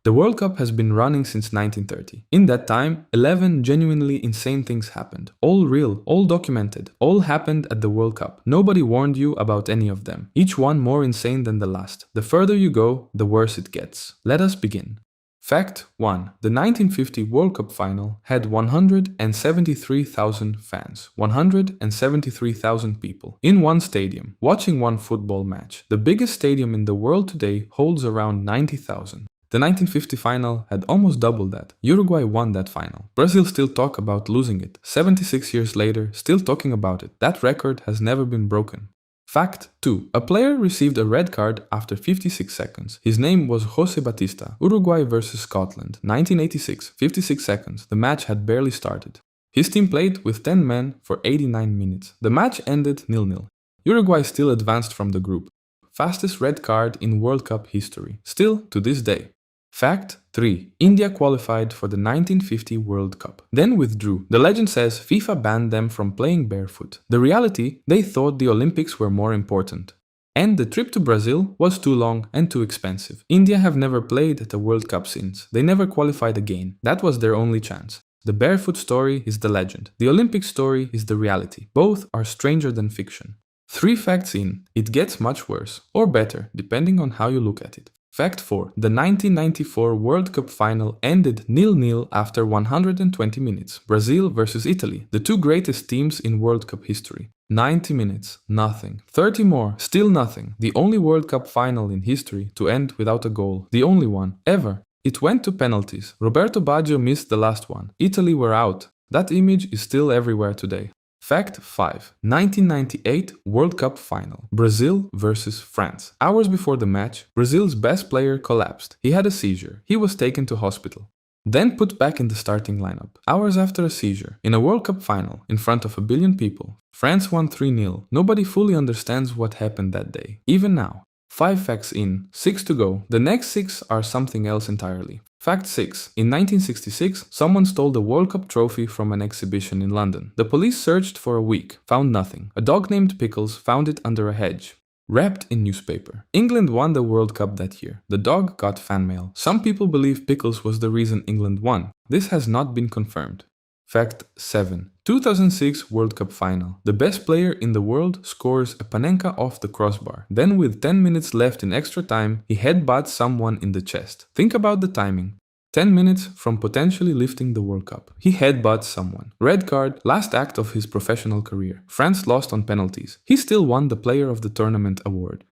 The World Cup has been running since 1930. In that time, 11 genuinely insane things happened. All real, all documented, all happened at the World Cup. Nobody warned you about any of them. Each one more insane than the last. The further you go, the worse it gets. Let us begin. Fact 1. The 1950 World Cup final had 173,000 fans, 173,000 people, in one stadium, watching one football match. The biggest stadium in the world today holds around 90,000. The 1950 final had almost double that. Uruguay won that final. Brazil still talk about losing it. 76 years later, still talking about it. That record has never been broken. Fact 2. A player received a red card after 56 seconds. His name was José Batista. Uruguay vs Scotland, 1986, 56 seconds. The match had barely started. His team played with 10 men for 89 minutes. The match ended 0-0. Uruguay still advanced from the group. Fastest red card in World Cup history. Still to this day. Fact 3. India qualified for the 1950 World Cup, then withdrew. The legend says FIFA banned them from playing barefoot. The reality, they thought the Olympics were more important. And the trip to Brazil was too long and too expensive. India have never played at a World Cup since. They never qualified again. That was their only chance. The barefoot story is the legend. The Olympic story is the reality. Both are stranger than fiction. 3 facts in, it gets much worse, or better, depending on how you look at it. Fact 4. The 1994 World Cup final ended 0-0 after 120 minutes. Brazil vs Italy, the two greatest teams in World Cup history. 90 minutes, nothing. 30 more, still nothing. The only World Cup final in history to end without a goal. The only one, ever. It went to penalties. Roberto Baggio missed the last one. Italy were out. That image is still everywhere today. Fact 5. 1998 World Cup final. Brazil vs France. Hours before the match, Brazil's best player collapsed. He had a seizure. He was taken to hospital. Then put back in the starting lineup. Hours after a seizure, in a World Cup final, in front of 1 billion people, France won 3-0. Nobody fully understands what happened that day. Even now. 5 facts in, 6 to go. The next 6 are something else entirely. Fact 6. In 1966, someone stole the World Cup trophy from an exhibition in London. The police searched for a week, found nothing. A dog named Pickles found it under a hedge, wrapped in newspaper. England won the World Cup that year. The dog got fan mail. Some people believe Pickles was the reason England won. This has not been confirmed. Fact 7. 2006 World Cup final. The best player in the world scores a panenka off the crossbar. Then with 10 minutes left in extra time, he headbutts someone in the chest. Think about the timing. 10 minutes from potentially lifting the World Cup. He headbutts someone. Red card, last act of his professional career. France lost on penalties. He still won the Player of the Tournament award.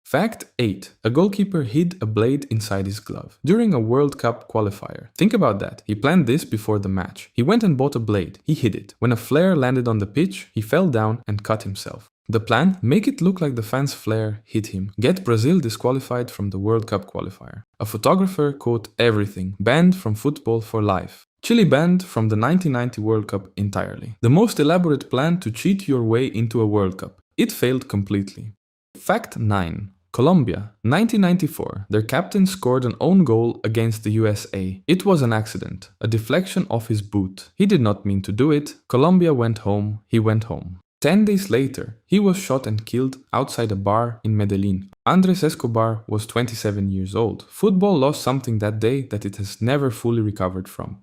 Fact 8. A goalkeeper hid a blade inside his glove during a World Cup qualifier. Think about that. He planned this before the match. He went and bought a blade. He hid it. When a flare landed on the pitch, he fell down and cut himself. The plan? Make it look like the fan's flare hit him. Get Brazil disqualified from the World Cup qualifier. A photographer caught everything. Banned from football for life. Chile banned from the 1990 World Cup entirely. The most elaborate plan to cheat your way into a World Cup. It failed completely. Fact 9. Colombia, 1994. Their captain scored an own goal against the USA. It was an accident, a deflection off his boot. He did not mean to do it. Colombia went home. He went home. 10 days later, he was shot and killed outside a bar in Medellin. Andrés Escobar was 27 years old. Football lost something that day that it has never fully recovered from.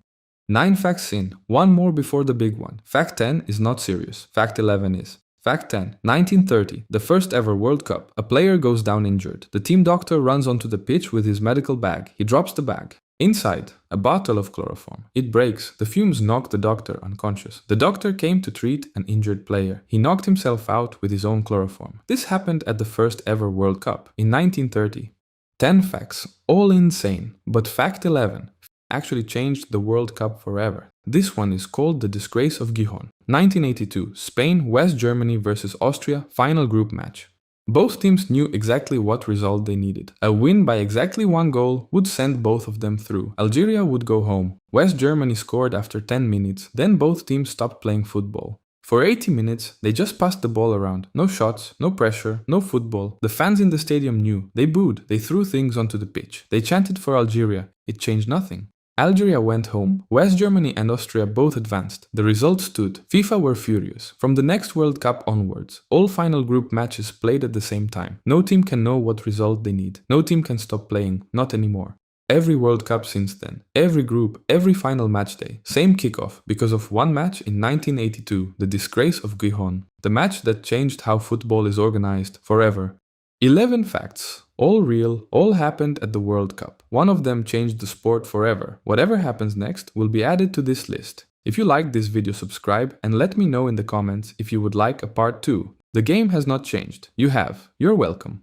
9 facts in, 1 more before the big one. Fact 10 is not serious. Fact 11 is. Fact 10. 1930, the first ever World Cup. A player goes down injured. The team doctor runs onto the pitch with his medical bag. He drops the bag. Inside, a bottle of chloroform. It breaks. The fumes knock the doctor unconscious. The doctor came to treat an injured player. He knocked himself out with his own chloroform. This happened at the first ever World Cup in 1930. 10 facts, all insane. But fact 11 actually changed the World Cup forever. This one is called The Disgrace of Gijón. 1982, Spain, West Germany vs Austria, final group match. Both teams knew exactly what result they needed. A win by exactly 1 goal would send both of them through. Algeria would go home. West Germany scored after 10 minutes, then both teams stopped playing football. For 80 minutes, they just passed the ball around. No shots, no pressure, no football. The fans in the stadium knew. They booed. They threw things onto the pitch. They chanted for Algeria. It changed nothing. Algeria went home. West Germany and Austria both advanced. The result stood. FIFA were furious. From the next World Cup onwards, all final group matches played at the same time. No team can know what result they need. No team can stop playing. Not anymore. Every World Cup since then, every group, every final match day, same kickoff because of one match in 1982, the disgrace of Gijón, the match that changed how football is organized forever. 11 facts, all real, all happened at the World Cup. One of them changed the sport forever. Whatever happens next will be added to this list. If you liked this video, subscribe and let me know in the comments if you would like a part 2. The game has not changed. You have. You're welcome.